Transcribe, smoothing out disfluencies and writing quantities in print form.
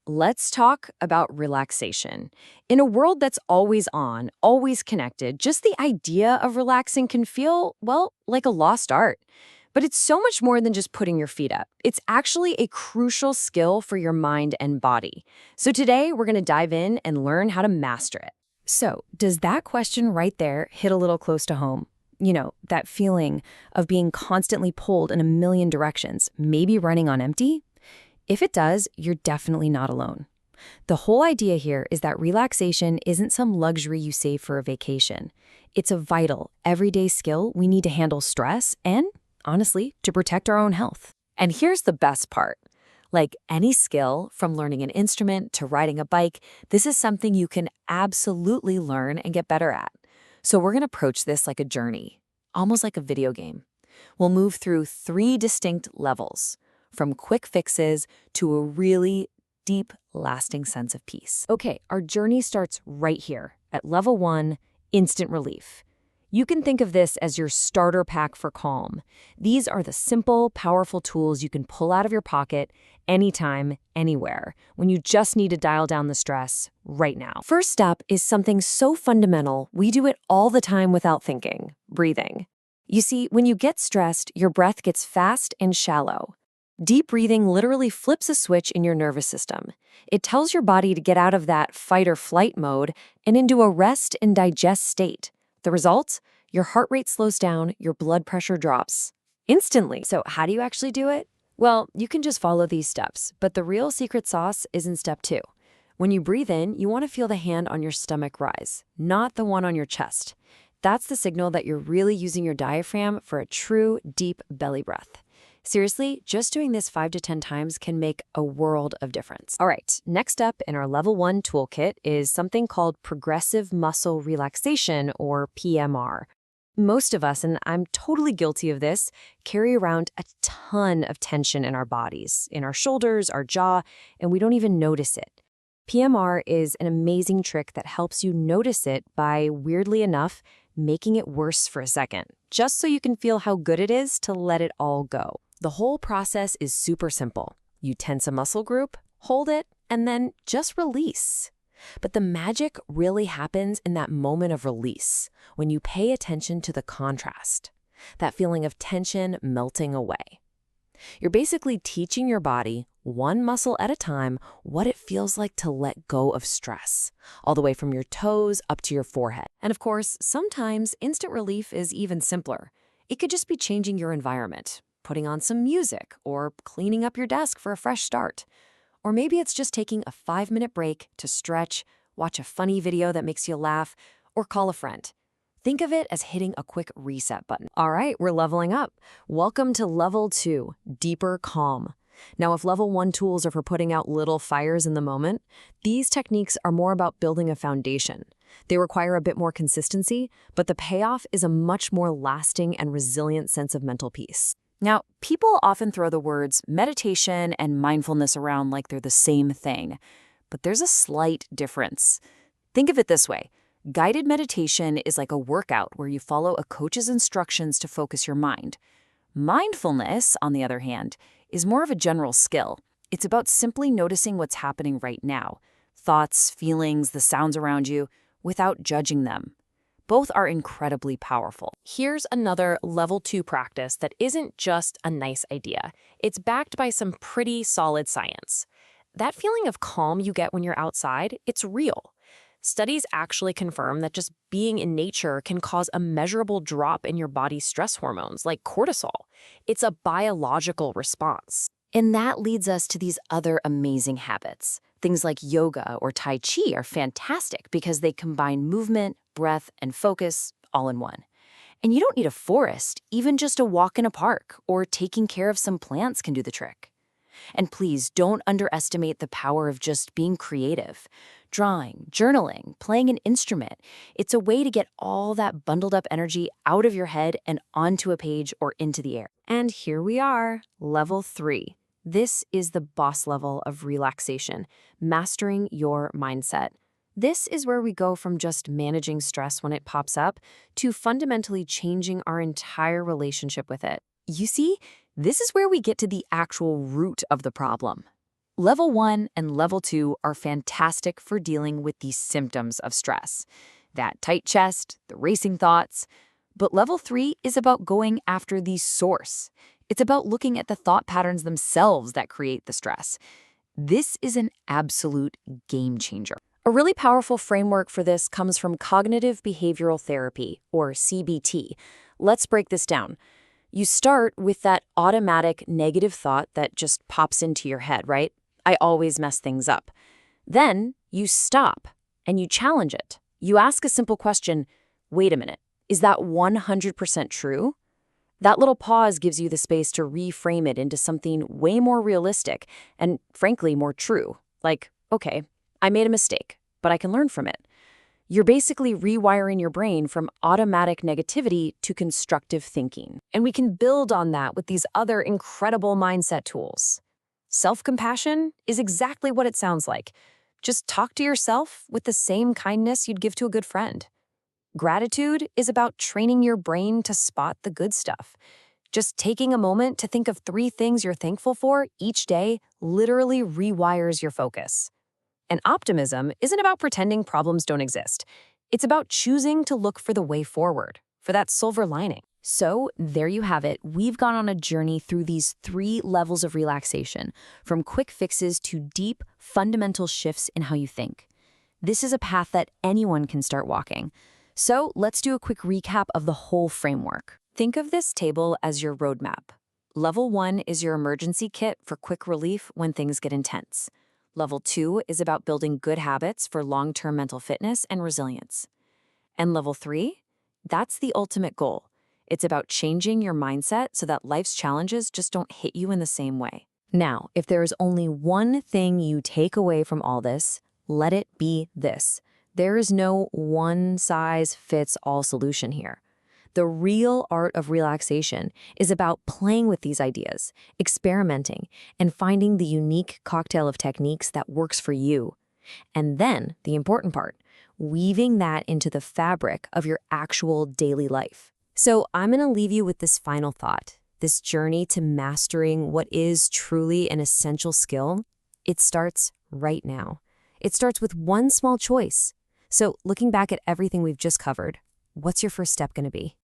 let's talk about relaxation. In a world that's always on, always connected, just the idea of relaxing can feel, well, like a lost art. But it's so much more than just putting your feet up. It's actually a crucial skill for your mind and body. So today, we're going to dive in and learn how to master it. So, does that question right there hit a little close to home? You know, that feeling of being constantly pulled in a million directions, maybe running on empty? If it does, you're definitely not alone. The whole idea here is that relaxation isn't some luxury you save for a vacation. It's a vital, everyday skill we need to handle stress and, honestly, to protect our own health. And here's the best part. Like any skill, from learning an instrument to riding a bike, this is something you can absolutely learn and get better at. So we're going to approach this like a journey, almost like a video game. We'll move through 3 distinct levels, from quick fixes to a really deep, lasting sense of peace. Okay, our journey starts right here at level 1, instant relief. You can think of this as your starter pack for calm. These are the simple, powerful tools you can pull out of your pocket anytime, anywhere, when you just need to dial down the stress right now. First up is something so fundamental, we do it all the time without thinking: breathing. You see, when you get stressed, your breath gets fast and shallow. Deep breathing literally flips a switch in your nervous system. It tells your body to get out of that fight or flight mode and into a rest and digest state. The result? Your heart rate slows down, your blood pressure drops instantly. So how do you actually do it? Well, you can just follow these steps, but the real secret sauce is in step 2. When you breathe in, you want to feel the hand on your stomach rise, not the one on your chest. That's the signal that you're really using your diaphragm for a true, deep belly breath. Seriously, just doing this 5 to 10 times can make a world of difference. All right, next up in our level 1 toolkit is something called progressive muscle relaxation, or PMR. Most of us, and I'm totally guilty of this, carry around a ton of tension in our bodies, in our shoulders, our jaw, and we don't even notice it. PMR is an amazing trick that helps you notice it by, weirdly enough, making it worse for a second, just so you can feel how good it is to let it all go. The whole process is super simple. You tense a muscle group, hold it, and then just release. But the magic really happens in that moment of release, when you pay attention to the contrast, that feeling of tension melting away. You're basically teaching your body, one muscle at a time, what it feels like to let go of stress, all the way from your toes up to your forehead. And of course, sometimes instant relief is even simpler. It could just be changing your environment, putting on some music, or cleaning up your desk for a fresh start. Or maybe it's just taking a 5-minute break to stretch, watch a funny video that makes you laugh, or call a friend. Think of it as hitting a quick reset button. All right, we're leveling up. Welcome to level 2, deeper calm. Now, if level 1 tools are for putting out little fires in the moment, these techniques are more about building a foundation. They require a bit more consistency, but the payoff is a much more lasting and resilient sense of mental peace. Now, people often throw the words meditation and mindfulness around like they're the same thing, but there's a slight difference. Think of it this way. Guided meditation is like a workout where you follow a coach's instructions to focus your mind. Mindfulness, on the other hand, is more of a general skill. It's about simply noticing what's happening right now, thoughts, feelings, the sounds around you, without judging them. Both are incredibly powerful. Here's another level 2 practice that isn't just a nice idea. It's backed by some pretty solid science. That feeling of calm you get when you're outside, it's real. Studies actually confirm that just being in nature can cause a measurable drop in your body's stress hormones, like cortisol. It's a biological response. And that leads us to these other amazing habits. Things like yoga or Tai Chi are fantastic because they combine movement, breath, and focus all in one. And you don't need a forest, even just a walk in a park or taking care of some plants can do the trick. And please don't underestimate the power of just being creative. Drawing, journaling, playing an instrument. It's a way to get all that bundled up energy out of your head and onto a page or into the air. And here we are, level 3. This is the boss level of relaxation, mastering your mindset. This is where we go from just managing stress when it pops up to fundamentally changing our entire relationship with it. You see, this is where we get to the actual root of the problem. Level 1 and Level 2 are fantastic for dealing with the symptoms of stress. That tight chest, the racing thoughts. But Level 3 is about going after the source. It's about looking at the thought patterns themselves that create the stress. This is an absolute game changer. A really powerful framework for this comes from cognitive behavioral therapy, or CBT. Let's break this down. You start with that automatic negative thought that just pops into your head, right? I always mess things up. Then you stop and you challenge it. You ask a simple question, wait a minute, is that 100% true? That little pause gives you the space to reframe it into something way more realistic and, frankly, more true. Like, okay, I made a mistake, but I can learn from it. You're basically rewiring your brain from automatic negativity to constructive thinking. And we can build on that with these other incredible mindset tools. Self-compassion is exactly what it sounds like. Just talk to yourself with the same kindness you'd give to a good friend. Gratitude is about training your brain to spot the good stuff. Just taking a moment to think of 3 things you're thankful for each day literally rewires your focus. And optimism isn't about pretending problems don't exist. It's about choosing to look for the way forward, for that silver lining. So there you have it. We've gone on a journey through these 3 levels of relaxation, from quick fixes to deep, fundamental shifts in how you think. This is a path that anyone can start walking. So let's do a quick recap of the whole framework. Think of this table as your roadmap. Level 1 is your emergency kit for quick relief when things get intense. Level 2 is about building good habits for long-term mental fitness and resilience. And Level 3? That's the ultimate goal. It's about changing your mindset so that life's challenges just don't hit you in the same way. Now, if there is only one thing you take away from all this, let it be this. There is no one-size-fits-all solution here. The real art of relaxation is about playing with these ideas, experimenting, and finding the unique cocktail of techniques that works for you. And then, the important part, weaving that into the fabric of your actual daily life. So I'm going to leave you with this final thought. This journey to mastering what is truly an essential skill, it starts right now. It starts with one small choice. So looking back at everything we've just covered, what's your first step going to be?